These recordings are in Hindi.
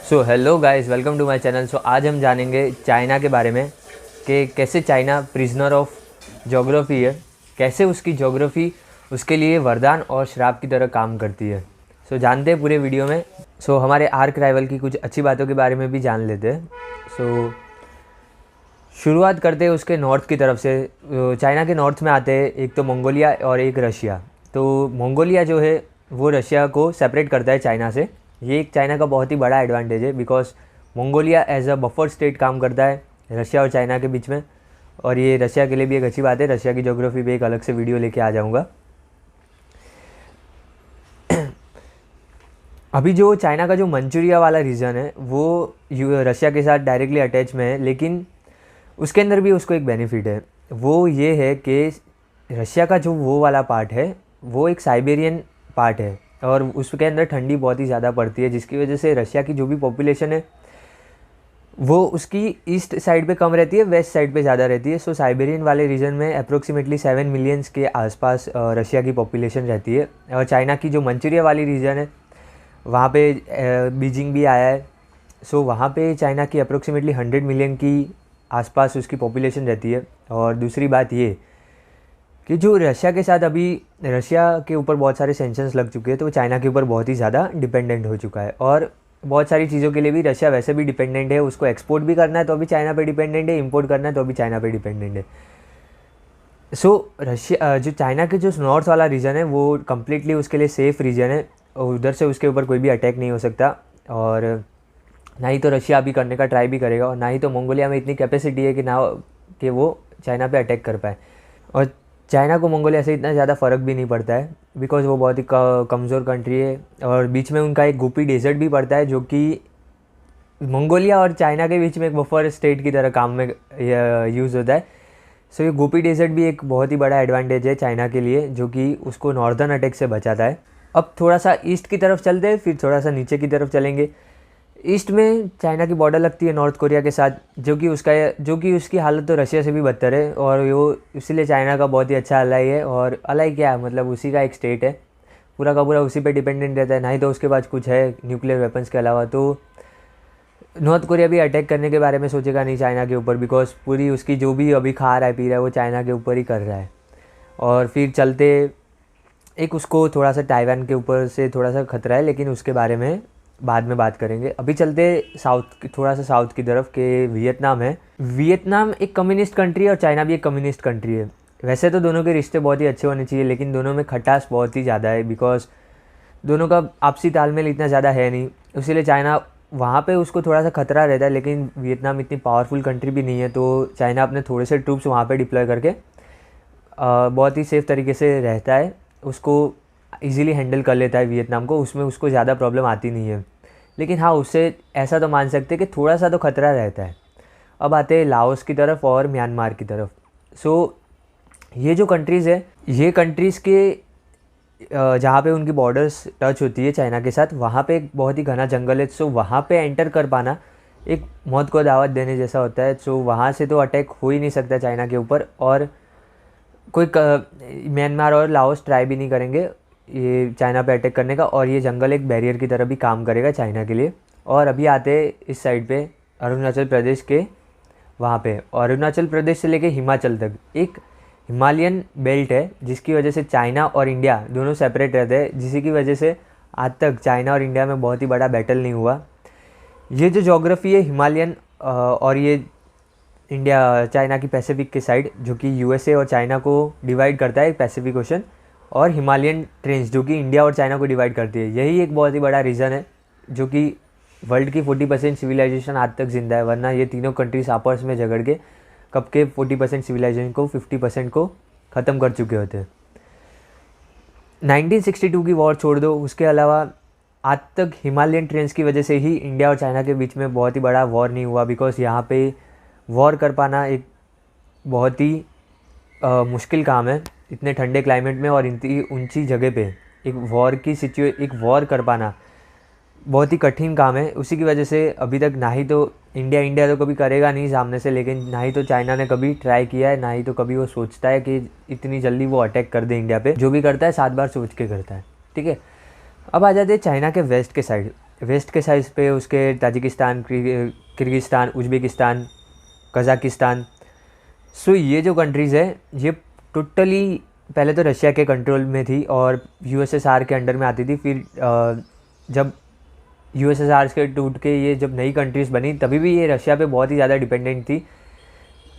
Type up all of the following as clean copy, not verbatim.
So hello guys, welcome to my channel. So आज हम जानेंगे चाइना के बारे में कि कैसे चाइना प्रिजनर ऑफ ज्योग्राफी है, कैसे उसकी ज्योग्राफी उसके लिए वरदान और श्राप की तरह काम करती है। सो जानते हैं पूरे वीडियो में। सो हमारे आर्क राइवल की कुछ अच्छी बातों के बारे में भी जान लेते हैं। सो शुरुआत करते हैं उसके नॉर्थ की तरफ से। चाइना के नॉर्थ में आते हैं एक तो मंगोलिया और एक रशिया। तो मंगोलिया जो है वो रशिया को सेपरेट करता है चाइना से। ये एक चाइना का बहुत ही बड़ा एडवांटेज है, because Mongolia as a buffer state काम करता है रशिया और चाइना के बीच में। और ये रशिया के लिए भी एक अच्छी बात है। रशिया की ज्योग्राफी पे एक अलग से वीडियो लेके आ जाऊँगा। अभी जो चाइना का जो मंचूरिया वाला रीजन है वो रशिया के साथ डायरेक्टली अटैच में है, लेकिन उसके अंदर भी उसको एक बेनिफिट है। वो ये है कि रशिया का जो वो वाला पार्ट है वो एक साइबेरियन पार्ट है और उसके अंदर ठंडी बहुत ही ज़्यादा पड़ती है, जिसकी वजह से रशिया की जो भी पॉपुलेशन है वो उसकी ईस्ट साइड पे कम रहती है, वेस्ट साइड पे ज़्यादा रहती है। सो साइबेरियन वाले रीजन में अप्रोक्सीमेटली 7 मिलियंस के आसपास रशिया की पॉपुलेशन रहती है। और चाइना की जो मंचूरिया वाली रीजन है वहाँ पे बीजिंग भी आया है। सो वहाँ पे चाइना की अप्रोक्सीमेटली 100 मिलियन की आसपास उसकी पॉपुलेशन रहती है। और दूसरी बात ये कि जो रशिया के साथ अभी रशिया के ऊपर बहुत सारे सेंक्शंस लग चुके हैं, तो वो चाइना के ऊपर बहुत ही ज़्यादा डिपेंडेंट हो चुका है। और बहुत सारी चीज़ों के लिए भी रशिया वैसे भी डिपेंडेंट है। उसको एक्सपोर्ट भी करना है तो अभी चाइना पे डिपेंडेंट है, इंपोर्ट करना है तो अभी चाइना पे डिपेंडेंट है। सो रशिया जो चाइना के जो नॉर्थ वाला रीजन है वो कम्प्लीटली उसके लिए सेफ़ रीजन है और उधर से उसके ऊपर कोई भी अटैक नहीं हो सकता। और ना ही तो रशिया अभी करने का ट्राई भी करेगा और ना ही तो मंगोलिया में इतनी कैपेसिटी है कि वो चाइना पे अटैक कर पाए। और चाइना को मंगोलिया से इतना ज़्यादा फ़र्क भी नहीं पड़ता है, बिकॉज़ वो बहुत ही कमज़ोर कंट्री है। और बीच में उनका एक गुपी डेजर्ट भी पड़ता है जो कि मंगोलिया और चाइना के बीच में एक बफर स्टेट की तरह काम में यूज़ होता है। सो ये गोपी डेजर्ट भी एक बहुत ही बड़ा एडवांटेज है चाइना के लिए, जो कि उसको नॉर्दर्न अटैक से बचाता है। अब थोड़ा सा ईस्ट की तरफ चलते हैं, फिर थोड़ा सा नीचे की तरफ चलेंगे। ईस्ट में चाइना की बॉर्डर लगती है नॉर्थ कोरिया के साथ, जो कि उसकी हालत तो रशिया से भी बदतर है। और वो इसीलिए चाइना का बहुत ही अच्छा अलाई है। और अलाई क्या है, मतलब उसी का एक स्टेट है, पूरा का पूरा उसी पे डिपेंडेंट रहता है। ना ही तो उसके पास कुछ है न्यूक्लियर वेपन्स के अलावा। तो नॉर्थ कोरिया भी अटैक करने के बारे में सोचेगा नहीं चाइना के ऊपर, बिकॉज पूरी उसकी जो भी अभी खा रहा है पी रहा है वो चाइना के ऊपर ही कर रहा है। और फिर चलते एक उसको थोड़ा सा ताइवान के ऊपर से थोड़ा सा खतरा है, लेकिन उसके बारे में बाद में बात करेंगे। अभी चलते थोड़ा सा साउथ की तरफ के वियतनाम है। वियतनाम एक कम्युनिस्ट कंट्री है और चाइना भी एक कम्युनिस्ट कंट्री है। वैसे तो दोनों के रिश्ते बहुत ही अच्छे होने चाहिए, लेकिन दोनों में खटास बहुत ही ज़्यादा है, बिकॉज दोनों का आपसी तालमेल इतना ज़्यादा है नहीं। इसीलिए चाइना वहाँ पे उसको थोड़ा सा खतरा रहता है, लेकिन वियतनाम इतनी पावरफुल कंट्री भी नहीं है। तो चाइना अपने थोड़े से ट्रूप्स वहाँ पे डिप्लॉय करके बहुत ही सेफ़ तरीके से रहता है, उसको इजीली हैंडल कर लेता है वियतनाम को। उसमें उसको ज़्यादा प्रॉब्लम आती नहीं है। लेकिन हाँ, उससे ऐसा तो मान सकते हैं कि थोड़ा सा तो खतरा रहता है। अब आते हैं लाओस की तरफ और म्यांमार की तरफ। सो ये जो कंट्रीज़ है, ये कंट्रीज़ के जहाँ पे उनकी बॉर्डर्स टच होती है चाइना के साथ, वहाँ पे एक बहुत ही घना जंगल है। सो वहाँ पे एंटर कर पाना एक मौत को दावत देने जैसा होता है। सो वहाँ से तो अटैक हो ही नहीं सकता चाइना के ऊपर, और कोई म्यांमार और लाओस ट्राई भी नहीं करेंगे ये चाइना पे अटैक करने का। और ये जंगल एक बैरियर की तरह भी काम करेगा चाइना के लिए। और अभी आते इस साइड पे अरुणाचल प्रदेश के वहाँ पे, और अरुणाचल प्रदेश से लेके हिमाचल तक एक हिमालयन बेल्ट है, जिसकी वजह से चाइना और इंडिया दोनों सेपरेट रहते हैं, जिसी की वजह से आज तक चाइना और इंडिया में बहुत ही बड़ा बैटल नहीं हुआ। ये जो ज्योग्राफी है हिमालयन और ये इंडिया चाइना की पैसिफिक के साइड, जो कि यूएसए और चाइना को डिवाइड करता है पैसिफिक ओशन, और हिमालयन ट्रेंच जो कि इंडिया और चाइना को डिवाइड करती है। यही एक बहुत ही बड़ा रीज़न है जो कि वर्ल्ड की 40% सिविलाइजेशन आज तक जिंदा है, वरना ये तीनों कंट्रीज आपस में झगड़ के कब के 40% सिविलाइजेशन को 50% को ख़त्म कर चुके होते हैं। 1962 की वॉर छोड़ दो, उसके अलावा आज तक हिमालयन ट्रेंच की वजह से ही इंडिया और चाइना के बीच में बहुत ही बड़ा वॉर नहीं हुआ, बिकॉज यहाँ पे वॉर कर पाना एक बहुत ही मुश्किल काम है इतने ठंडे क्लाइमेट में और इतनी ऊंची जगह पे। एक वॉर कर पाना बहुत ही कठिन काम है। उसी की वजह से अभी तक ना ही तो इंडिया तो कभी करेगा नहीं सामने से, लेकिन ना ही तो चाइना ने कभी ट्राई किया है, ना ही तो कभी वो सोचता है कि इतनी जल्दी वो अटैक कर दे इंडिया पे। जो भी करता है 7 बार सोच के करता है, ठीक है। अब आ जाते हैं चाइना के वेस्ट के साइड। वेस्ट के साइड पे उसके ताजिकिस्तान, किर्गिस्तान, उज़्बेकिस्तान, कज़ाकिस्तान। सो ये जो कंट्रीज़ है ये टोटली पहले तो रशिया के कंट्रोल में थी और यूएसएसआर के अंडर में आती थी। फिर जब यूएसएसआर के टूट के ये जब नई कंट्रीज़ बनी तभी भी ये रशिया पे बहुत ही ज़्यादा डिपेंडेंट थी।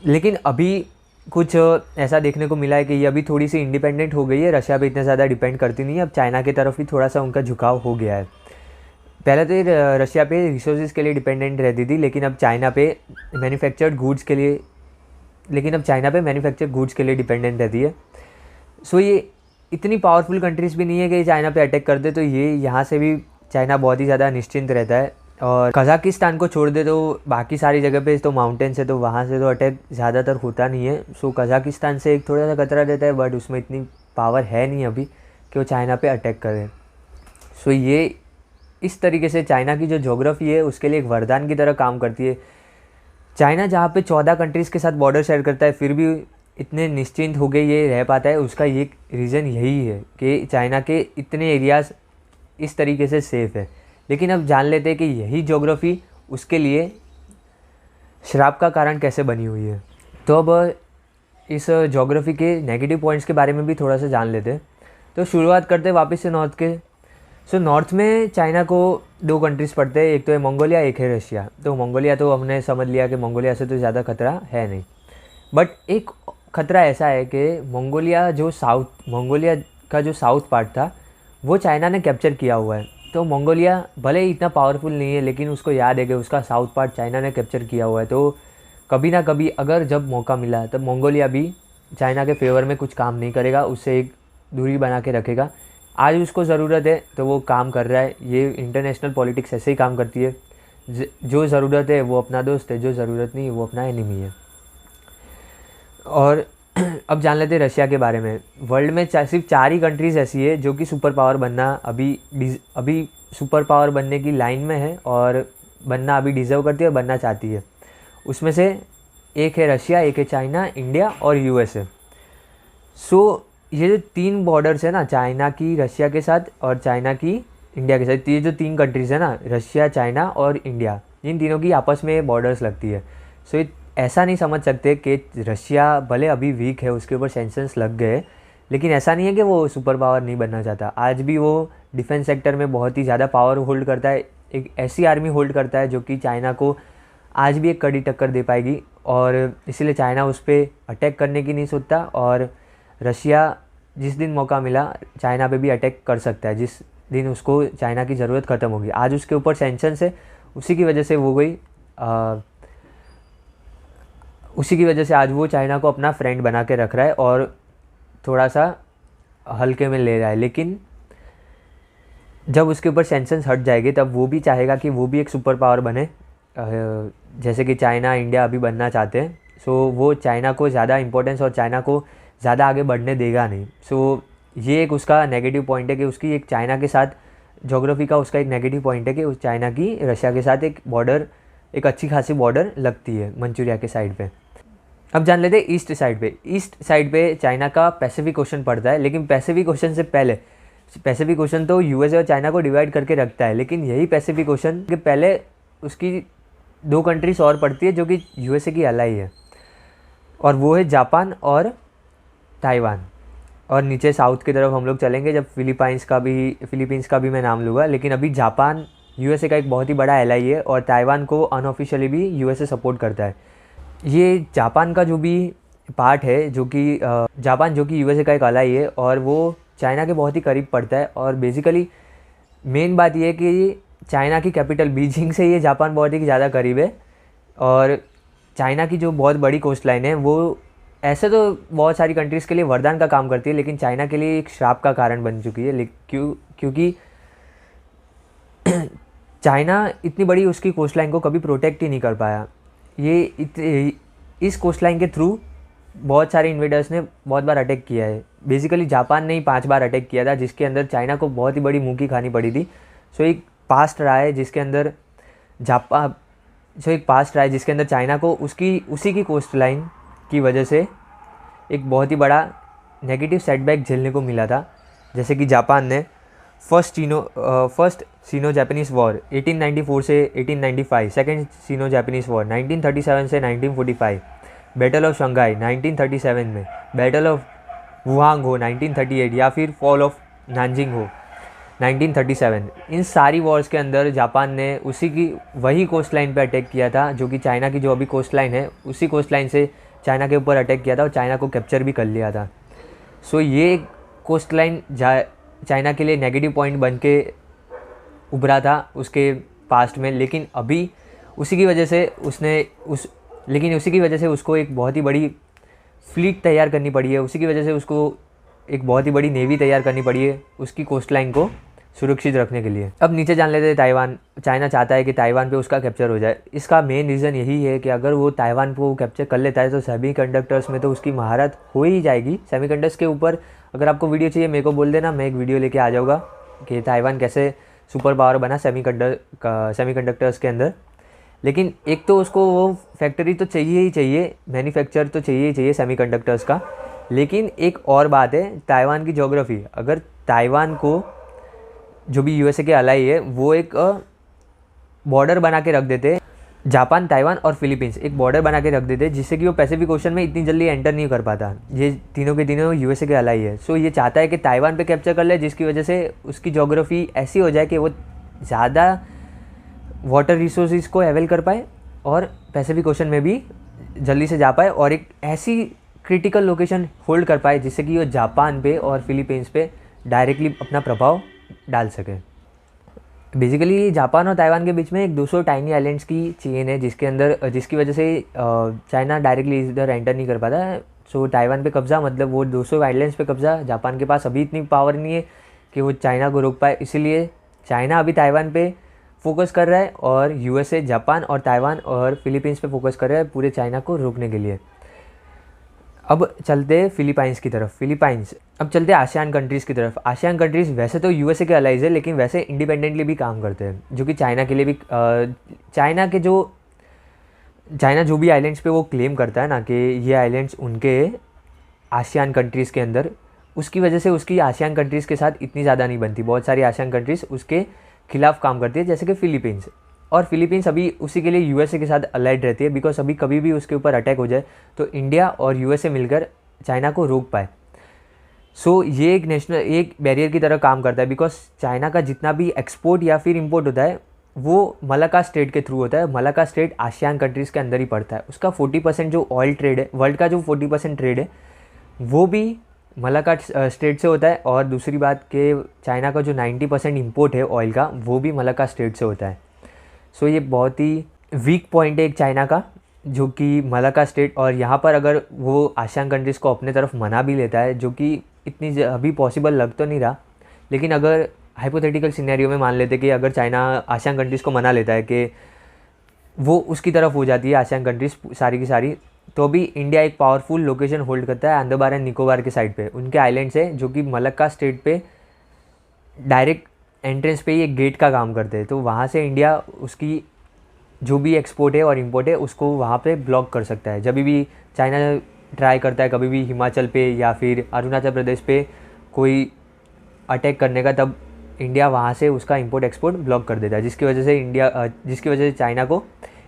लेकिन अभी कुछ ऐसा देखने को मिला है कि ये अभी थोड़ी सी इंडिपेंडेंट हो गई है, रशिया पे इतना ज़्यादा डिपेंड करती नहीं है। अब चाइना की तरफ भी थोड़ा सा उनका झुकाव हो गया है। पहले तो ये रशिया पे रिसोर्सेज के लिए डिपेंडेंट रहती थी, लेकिन अब चाइना पे मैन्युफैक्चर्ड गुड्स के लिए डिपेंडेंट रहती है। सो ये इतनी पावरफुल कंट्रीज़ भी नहीं है कि चाइना पे अटैक कर दे, तो ये यहाँ से भी चाइना बहुत ही ज़्यादा निश्चिंत रहता है। और कज़ाकिस्तान को छोड़ दे तो बाकी सारी जगह पे तो माउंटेन्स है, तो वहाँ से तो अटैक ज़्यादातर होता नहीं है। सो कज़ाकिस्तान से एक थोड़ा सा खतरा रहता है, बट उसमें इतनी पावर है नहीं अभी कि वो चाइना पे अटैक करे। सो ये इस तरीके से चाइना की जो ज्योग्राफी है उसके लिए एक वरदान की तरह काम करती है। चाइना जहाँ पे 14 कंट्रीज़ के साथ बॉर्डर शेयर करता है फिर भी इतने निश्चिंत हो गए ये रह पाता है, उसका एक रीज़न यही है कि चाइना के इतने एरियाज़ इस तरीके से सेफ़ है। लेकिन अब जान लेते हैं कि यही ज्योग्राफी उसके लिए श्राप का कारण कैसे बनी हुई है। तो अब इस ज्योग्राफी के नेगेटिव पॉइंट्स के बारे में भी थोड़ा सा जान लेते हैं। तो शुरुआत करते हैं वापस से नॉर्थ के। सो नॉर्थ में चाइना को 2 कंट्रीज़ पड़ते हैं, एक तो है मंगोलिया, एक है रशिया। तो मंगोलिया तो हमने समझ लिया कि मंगोलिया से तो ज़्यादा खतरा है नहीं, बट एक खतरा ऐसा है कि मंगोलिया का जो साउथ पार्ट था वो चाइना ने कैप्चर किया हुआ है। तो मंगोलिया भले ही इतना पावरफुल नहीं है, लेकिन उसको याद है कि उसका साउथ पार्ट चाइना ने कैप्चर किया हुआ है। तो कभी ना कभी अगर जब मौका मिला तब मंगोलिया भी चाइना के फेवर में कुछ काम नहीं करेगा, उससे एक दूरी बना के रखेगा। आज उसको ज़रूरत है तो वो काम कर रहा है। ये इंटरनेशनल पॉलिटिक्स ऐसे ही काम करती है, जो ज़रूरत है वो अपना दोस्त है, जो ज़रूरत नहीं वो अपना एनिमी है। और अब जान लेते हैं रशिया के बारे में। वर्ल्ड में सिर्फ 4 ही कंट्रीज़ ऐसी है जो कि सुपर पावर बनना अभी सुपर पावर बनने की लाइन में है और बनना अभी डिज़र्व करती है और बनना चाहती है। उसमें से एक है रशिया, एक है चाइना, इंडिया और यूएसए। सो ये जो 3 बॉर्डर्स है ना, चाइना की रशिया के साथ और चाइना की इंडिया के साथ, ये जो 3 कंट्रीज़ है ना, रशिया, चाइना और इंडिया, इन तीनों की आपस में बॉर्डर्स लगती है। सो ऐसा नहीं समझ सकते कि रशिया भले अभी वीक है, उसके ऊपर सैंक्शंस लग गए, लेकिन ऐसा नहीं है कि वो सुपर पावर नहीं बनना चाहता। आज भी वो डिफेंस सेक्टर में बहुत ही ज़्यादा पावर होल्ड करता है, एक ऐसी आर्मी होल्ड करता है जो कि चाइना को आज भी एक कड़ी टक्कर दे पाएगी। और इसीलिए चाइना उस पर अटैक करने की नहीं सोचता, और रशिया जिस दिन मौका मिला चाइना पे भी अटैक कर सकता है, जिस दिन उसको चाइना की ज़रूरत ख़त्म होगी। आज उसके ऊपर सैंक्शंस है, उसी की वजह से आज वो चाइना को अपना फ्रेंड बना के रख रहा है और थोड़ा सा हल्के में ले रहा है। लेकिन जब उसके ऊपर सैंक्शंस हट जाएंगे तब वो भी चाहेगा कि वो भी एक सुपर पावर बने, जैसे कि चाइना, इंडिया अभी बनना चाहते हैं। सो वो चाइना को ज़्यादा इंपॉर्टेंस और चाइना को ज़्यादा आगे बढ़ने देगा नहीं। सो ये एक उसका नेगेटिव पॉइंट है कि उसकी एक चाइना के साथ ज्योग्राफी का उसका एक नेगेटिव पॉइंट है कि उस चाइना की रशिया के साथ एक अच्छी खासी बॉर्डर लगती है मंचूरिया के साइड पे। अब जान लेते हैं ईस्ट साइड पे चाइना का पैसिफिक ओशन पड़ता है। लेकिन पैसिफिक ओशन से पहले, पैसिफिक ओशन तो यूएसए और चाइना को डिवाइड करके रखता है, लेकिन यही पैसिफिक ओशन के पहले उसकी 2 कंट्रीज और पड़ती है जो कि यूएसए की अलाई है, और वो है जापान और ताइवान। और नीचे साउथ की तरफ हम लोग चलेंगे जब फिलीपींस का भी मैं नाम लूँगा। लेकिन अभी जापान यूएसए का एक बहुत ही बड़ा एलाई है और ताइवान को अनऑफिशियली भी यूएसए सपोर्ट करता है। ये जापान का जो भी पार्ट है, जो कि यूएसए का एक अलाई है और वो चाइना के बहुत ही करीब पड़ता है। और बेसिकली मेन बात ये है कि चाइना की कैपिटल बीजिंग से ये जापान बहुत ही ज़्यादा करीब है। और चाइना की जो बहुत बड़ी कोस्ट लाइन है वो ऐसे तो बहुत सारी कंट्रीज़ के लिए वरदान का काम करती है, लेकिन चाइना के लिए एक श्राप का कारण बन चुकी है। क्योंकि चाइना इतनी बड़ी उसकी कोस्ट लाइन को कभी प्रोटेक्ट ही नहीं कर पाया। इस कोस्ट लाइन के थ्रू बहुत सारे इन्वेडर्स ने बहुत बार अटैक किया है। बेसिकली जापान ने ही 5 बार अटैक किया था, जिसके अंदर चाइना को बहुत ही बड़ी मुँह की खानी पड़ी थी। सो एक पास्ट रहा है जिसके अंदर चाइना को उसी की कोस्ट लाइन की वजह से एक बहुत ही बड़ा नेगेटिव सेटबैक झेलने को मिला था। जैसे कि जापान ने फर्स्ट सीनो जापानीज़ वॉर 1894 से 1895, सेकेंड सीनो जापानीज़ वॉर 1937 से 1945, बैटल ऑफ शंघाई 1937 में, बैटल ऑफ वुहांग हो 1938, या फिर फॉल ऑफ नानजिंग हो 1937। इन सारी वॉर्स के अंदर जापान ने वही कोस्ट लाइन पर अटैक किया था, जो कि चाइना की जो अभी कोस्ट लाइन है उसी कोस्ट लाइन से चाइना के ऊपर अटैक किया था और चाइना को कैप्चर भी कर लिया था। सो ये कोस्ट लाइन चाइना के लिए नेगेटिव पॉइंट बन के उभरा था उसके पास्ट में, लेकिन अभी उसी की वजह से उसको एक बहुत ही बड़ी फ्लीट तैयार करनी पड़ी है, उसी की वजह से उसको एक बहुत ही बड़ी नेवी तैयार करनी पड़ी है उसकी कोस्ट लाइन को सुरक्षित रखने के लिए। अब नीचे जान लेते हैं ताइवान। चाइना चाहता है कि ताइवान पे उसका कैप्चर हो जाए। इसका मेन रीज़न यही है कि अगर वो ताइवान को कैप्चर कर लेता है तो सेमीकंडक्टर्स में तो उसकी महारत हो ही जाएगी। सेमीकंडक्टर्स के ऊपर अगर आपको वीडियो चाहिए मेरे को बोल देना, मैं एक वीडियो लेके आ जाऊँगा कि ताइवान कैसे सुपर पावर बना सेमीकंडक्टर्स के अंदर। लेकिन एक तो उसको वो फैक्ट्री तो चाहिए ही चाहिए, मैन्युफैक्चर तो चाहिए ही चाहिए सेमीकंडक्टर्स का। लेकिन एक और बात है ताइवान की ज्योग्राफी। अगर ताइवान को जो भी यूएसए के अलाई है वो एक बॉर्डर बना के रख देते, जापान, ताइवान और फिलीपींस एक बॉर्डर बना के रख देते, जिससे कि वो पैसिफिक ओशन में इतनी जल्दी एंटर नहीं कर पाता। ये तीनों के तीनों यूएसए के अलाई है। सो ये चाहता है कि ताइवान पे कैप्चर कर ले, जिसकी वजह से उसकी ज्योग्राफी ऐसी हो जाए कि वो ज़्यादा वाटर रिसोर्सेज को अवेल कर पाए और पैसिफिक ओशन में भी जल्दी से जा पाए और एक ऐसी क्रिटिकल लोकेशन होल्ड कर पाए जिससे कि वो जापान पे और फिलीपींस पे डायरेक्टली अपना प्रभाव डाल सके। बेसिकली जापान और ताइवान के बीच में एक 200 टाइनी आइलैंड्स की चेन है, जिसकी वजह से चाइना डायरेक्टली इधर एंटर नहीं कर पाता है। सो ताइवान पे कब्जा, मतलब वो 200 आइलैंड्स पे कब्जा। जापान के पास अभी इतनी पावर नहीं है कि वो चाइना को रोक पाए, इसीलिए चाइना अभी ताइवान पे फोकस कर रहा है और यूएसए जापान और ताइवान और फिलीपींस पे फोकस कर रहा है पूरे चाइना को रोकने के लिए। अब चलते हैं फिलीपाइंस की तरफ। अब चलते हैं आसियान कंट्रीज़ की तरफ। आसियान कंट्रीज़ वैसे तो यूएसए के अलाइज है, लेकिन वैसे इंडिपेंडेंटली भी काम करते हैं, जो कि चाइना के लिए भी चाइना जो भी आइलैंड्स पे वो क्लेम करता है ना कि ये आइलैंड्स उनके आसियान कंट्रीज़ के अंदर, उसकी वजह से उसकी आसियान कंट्रीज़ के साथ इतनी ज़्यादा नहीं बनती। बहुत सारी आसियान कंट्रीज़ उसके खिलाफ़ काम करती है, जैसे कि फिलीपींस। और फिलीपींस अभी उसी के लिए यूएसए के साथ अलाइड रहती है, बिकॉज अभी कभी भी उसके ऊपर अटैक हो जाए तो इंडिया और यूएसए मिलकर चाइना को रोक पाए। सो ये एक बैरियर की तरह काम करता है, बिकॉज चाइना का जितना भी एक्सपोर्ट या फिर इंपोर्ट होता है वो मलाक्का स्टेट के थ्रू होता है। मलाक्का स्टेट आसियान कंट्रीज़ के अंदर ही पड़ता है। उसका 40% जो ऑयल ट्रेड है, वर्ल्ड का जो 40% ट्रेड है वो भी मलाक्का स्टेट से होता है। और दूसरी बात कि चाइना का जो 90% इंपोर्ट है ऑयल का, वो भी मलाक्का स्टेट से होता है। सो ये बहुत ही वीक पॉइंट है एक चाइना का, जो कि मलाक्का स्टेट। और यहाँ पर अगर वो आसियान कंट्रीज़ को अपने तरफ मना भी लेता है, जो कि इतनी अभी पॉसिबल लग तो नहीं रहा, लेकिन अगर हाइपोथेटिकल सिनेरियो में मान लेते कि अगर चाइना आसियान कंट्रीज़ को मना लेता है कि वो उसकी तरफ हो जाती है आसियान कंट्रीज़ सारी की सारी, तो भी इंडिया एक पावरफुल लोकेशन होल्ड करता है अंडमान एंड निकोबार के साइड पे। उनके आइलैंड्स है जो कि मलाक्का स्टेट पे डायरेक्ट एंट्रेंस पे ही एक गेट का काम करते हैं। तो वहाँ से इंडिया उसकी जो भी एक्सपोर्ट है और इंपोर्ट है उसको वहाँ पे ब्लॉक कर सकता है। जब भी चाइना ट्राई करता है कभी भी हिमाचल पे या फिर अरुणाचल प्रदेश पे कोई अटैक करने का, तब इंडिया वहाँ से उसका इंपोर्ट एक्सपोर्ट ब्लॉक कर देता है, जिसकी वजह से चाइना को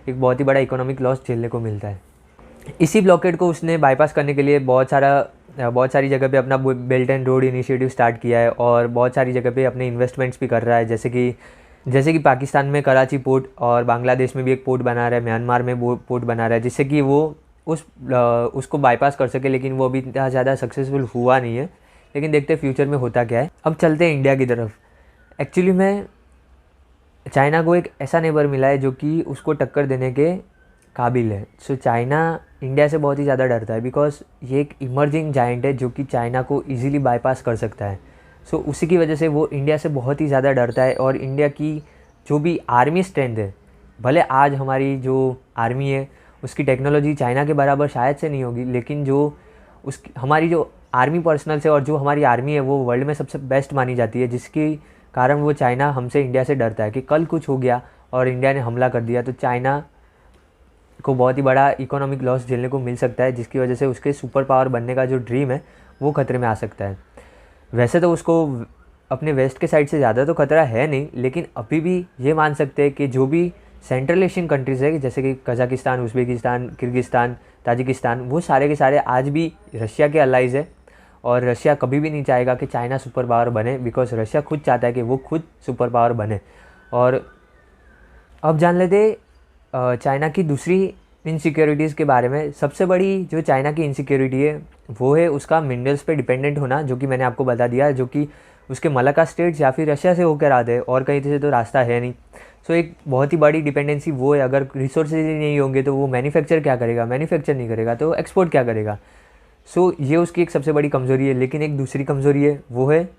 एक बहुत ही बड़ा इकोनॉमिक लॉस झेलने को मिलता है। इसी ब्लॉकेड को उसने बाईपास करने के लिए बहुत सारी जगह पे अपना belt and road initiative start किया है और बहुत सारी जगह पे अपने इन्वेस्टमेंट्स भी कर रहा है, जैसे कि पाकिस्तान में कराची पोर्ट और बांग्लादेश में भी एक पोर्ट बना रहा है, म्यांमार में वो पोर्ट बना रहा है, जिससे कि वो उसको बाईपास कर सके। लेकिन वो अभी इतना ज़्यादा सक्सेसफुल हुआ नहीं है, लेकिन देखते हैं फ्यूचर में होता क्या है। अब चलते हैं इंडिया की तरफ। एक्चुअली में चाइना को एक ऐसा नेबर मिला है जो कि उसको टक्कर देने के काबिल है। सो चाइना इंडिया से बहुत ही ज़्यादा डरता है, बिकॉज ये एक इमर्जिंग जायंट है जो कि चाइना को ईजिली बाईपास कर सकता है। सो उसी की वजह से वो इंडिया से बहुत ही ज़्यादा डरता है। और इंडिया की जो भी आर्मी स्ट्रेंथ है, भले आज हमारी जो आर्मी है उसकी टेक्नोलॉजी चाइना के बराबर शायद से नहीं होगी, लेकिन हमारी जो आर्मी पर्सनल्स है और जो हमारी आर्मी है वो वर्ल्ड में सबसे बेस्ट मानी जाती है, जिसके कारण वो चाइना हमसे, इंडिया से डरता है कि कल कुछ हो गया और इंडिया ने हमला कर दिया तो चाइना को बहुत ही बड़ा इकोनॉमिक लॉस झेलने को मिल सकता है, जिसकी वजह से उसके सुपर पावर बनने का जो ड्रीम है वो खतरे में आ सकता है। वैसे तो उसको अपने वेस्ट के साइड से ज़्यादा तो खतरा है नहीं, लेकिन अभी भी ये मान सकते हैं कि जो भी सेंट्रल एशियन कंट्रीज़ है जैसे कि कजाकिस्तान, उज़्बेकिस्तान, किर्गिस्तान, ताजिकिस्तान, वो सारे के सारे आज भी रशिया के अलाइज़ है। और रशिया कभी भी नहीं चाहेगा कि चाइना सुपर पावर बने, बिकॉज रशिया खुद चाहता है कि वो खुद सुपर पावर बने। और अब जान लेते चाइना की दूसरी इनसिक्योरिटीज़ के बारे में। सबसे बड़ी जो चाइना की इनसिक्योरिटी है वो है उसका मिनरल्स पे डिपेंडेंट होना, जो कि मैंने आपको बता दिया, जो कि उसके मलाका स्टेट्स या फिर रशिया से होकर आते हैं और कहीं से तो रास्ता है नहीं। सो एक बहुत ही बड़ी डिपेंडेंसी वो है। अगर रिसोर्सेज ही नहीं होंगे तो वो मैन्युफैक्चर क्या करेगा, मैन्युफैक्चर नहीं करेगा तो एक्सपोर्ट क्या करेगा। सो ये उसकी एक सबसे बड़ी कमज़ोरी है। लेकिन एक दूसरी कमज़ोरी है वो है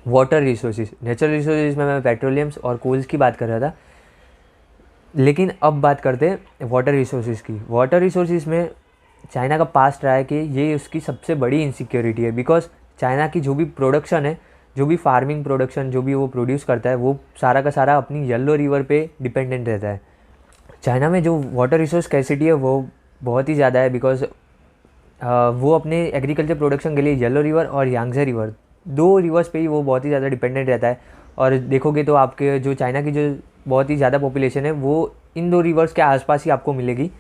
वाटर रिसोर्सेज, नेचुरल रिसोर्सेज में मैं पेट्रोलियम्स और कोल्स की बात कर रहा था। लेकिन अब बात करते हैं वाटर रिसोर्सेज की। वाटर रिसोर्सेज में चाइना का पास्ट रहा है कि ये उसकी सबसे बड़ी इनसिक्योरिटी है, बिकॉज चाइना की जो भी प्रोडक्शन है, जो भी फार्मिंग प्रोडक्शन जो भी वो प्रोड्यूस करता है, वो सारा का सारा अपनी येलो रिवर पे डिपेंडेंट रहता है। चाइना में जो वाटर रिसोर्स स्कैर्सिटी है वो बहुत ही ज़्यादा है, बिकॉज वो अपने एग्रीकल्चर प्रोडक्शन के लिए येलो रिवर और यांगजे रिवर, दो रिवर्स पे ही वो बहुत ही ज़्यादा डिपेंडेंट रहता है। और देखोगे तो आपके जो चाइना की जो बहुत ही ज़्यादा पॉपुलेशन है वो इन दो रिवर्स के आसपास ही आपको मिलेगी।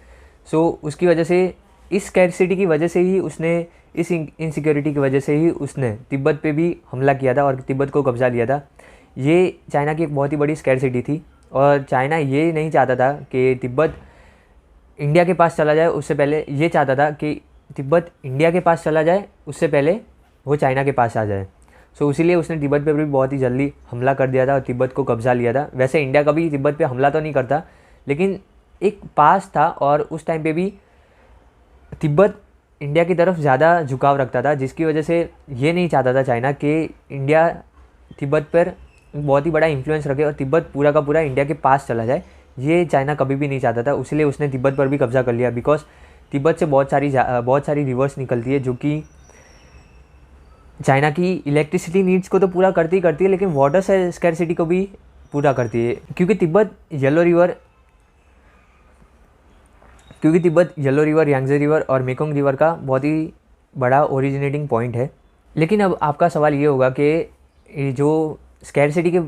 सो उसकी वजह से, इस स्कैर्सिटी की वजह से ही उसने, इस इनसिक्योरिटी की वजह से ही उसने तिब्बत पे भी हमला किया था और तिब्बत को कब्जा लिया था। ये चाइना की एक बहुत ही बड़ी स्कैर्सिटी थी और चाइना ये नहीं चाहता था कि तिब्बत इंडिया के पास चला जाए, उससे पहले ये चाहता था कि तिब्बत इंडिया के पास चला जाए उससे पहले वो चाइना के पास आ जाए। सो इसीलिए उसने तिब्बत पे भी बहुत ही जल्दी हमला कर दिया था और तिब्बत को कब्जा लिया था। वैसे इंडिया कभी तिब्बत पे हमला तो नहीं करता, लेकिन एक पास था और उस टाइम पे भी तिब्बत इंडिया की तरफ ज़्यादा झुकाव रखता था, जिसकी वजह से ये नहीं चाहता था चाइना कि इंडिया तिब्बत पर बहुत ही बड़ा इन्फ्लुएंस रखे और तिब्बत पूरा का पूरा इंडिया के पास चला जाए। ये चाइना कभी भी नहीं चाहता था, इसलिए उसने तिब्बत पर भी कब्जा कर लिया। बिकॉज तिब्बत से बहुत सारी रिवर्स निकलती है जो कि चाइना की इलेक्ट्रिसिटी नीड्स को तो पूरा करती है, लेकिन वाटर स्कैर्सिटी को भी पूरा करती है। क्योंकि Tibet yellow river, Yangtze river और मेकोंग रिवर का बहुत ही बड़ा ओरिजिनेटिंग पॉइंट है। लेकिन अब आपका सवाल ये होगा कि जो स्कैर्सिटी की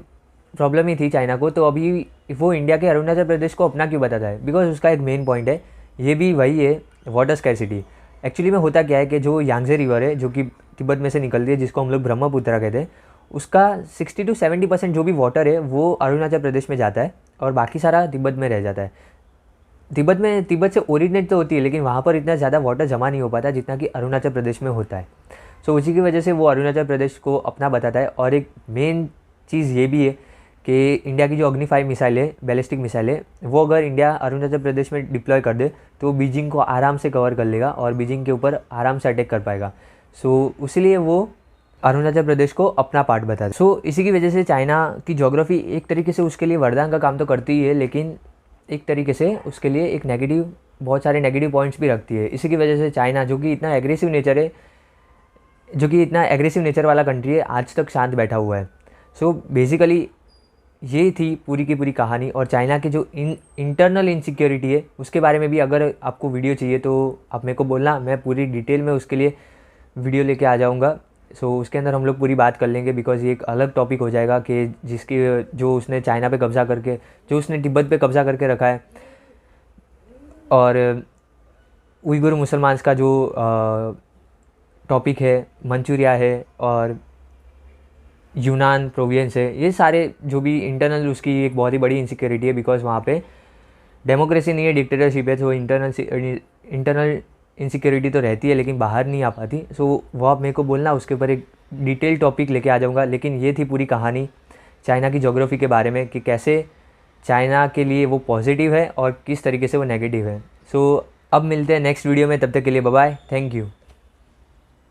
प्रॉब्लम ही थी चाइना को, तो अभी वो इंडिया के अरुणाचल प्रदेश को अपना क्यों बताता है? बिकॉज उसका एक मेन पॉइंट है, ये भी वही है, वाटर स्कैर्सिटी। एक्चुअली में होता क्या है कि जो यांगजे रिवर है, जो कि तिब्बत में से निकलती है, जिसको हम लोग ब्रह्मपुत्र कहते हैं, उसका 60 to 70% जो भी वाटर है वो अरुणाचल प्रदेश में जाता है और बाकी सारा तिब्बत में रह जाता है। तिब्बत से ओरिजिनेट तो होती है, लेकिन वहाँ पर इतना ज़्यादा वाटर जमा नहीं हो पाता जितना कि अरुणाचल प्रदेश में होता है। सो उसी की वजह से वो अरुणाचल प्रदेश को अपना बताता है। और एक मेन चीज़ ये भी है कि इंडिया की जो अग्नि-5 मिसाइल है, बैलिस्टिक मिसाइल है, वो अगर इंडिया अरुणाचल प्रदेश में डिप्लॉय कर दे तो बीजिंग को आराम से कवर कर लेगा और बीजिंग के ऊपर आराम से अटैक कर पाएगा। सो इसीलिए वो अरुणाचल प्रदेश को अपना पार्ट बताता है। सो इसी की वजह से चाइना की ज्योग्राफी एक तरीके से उसके लिए वरदान का काम तो करती ही है, लेकिन एक तरीके से उसके लिए एक बहुत सारे नेगेटिव पॉइंट्स भी रखती है। इसी की वजह से चाइना, जो कि इतना एग्रेसिव नेचर वाला कंट्री है, आज तक शांत बैठा हुआ है। सो बेसिकली ये थी पूरी की पूरी कहानी। और चाइना के जो इंटरनल इनसिक्योरिटी है उसके बारे में भी अगर आपको वीडियो चाहिए तो आप मेरे को बोलना, मैं पूरी डिटेल में उसके लिए वीडियो लेके आ जाऊँगा। सो उसके अंदर हम लोग पूरी बात कर लेंगे, बिकॉज ये एक अलग टॉपिक हो जाएगा कि जो उसने चाइना पे कब्जा करके, जो उसने तिब्बत पे कब्जा करके रखा है, और उइगुर मुसलमान्स का जो टॉपिक है, मंचूरिया है और यूनान प्रोविंस है, ये सारे जो भी इंटरनल उसकी एक बहुत ही बड़ी इनसिक्योरिटी है। बिकॉज वहाँ पे डेमोक्रेसी नहीं है, डिक्टेटरशिप है। तो इंटरनल इनसिक्योरिटी तो रहती है, लेकिन बाहर नहीं आ पाती। सो वो आप मेरे को बोलना, उसके ऊपर एक डिटेल टॉपिक लेके आ जाऊँगा। लेकिन ये थी पूरी कहानी चाइना की ज्योग्राफी के बारे में कि कैसे चाइना के लिए वो पॉजिटिव है और किस तरीके से वो नेगेटिव है। सो अब मिलते हैं नेक्स्ट वीडियो में, तब तक के लिए बाय बाय, थैंक यू।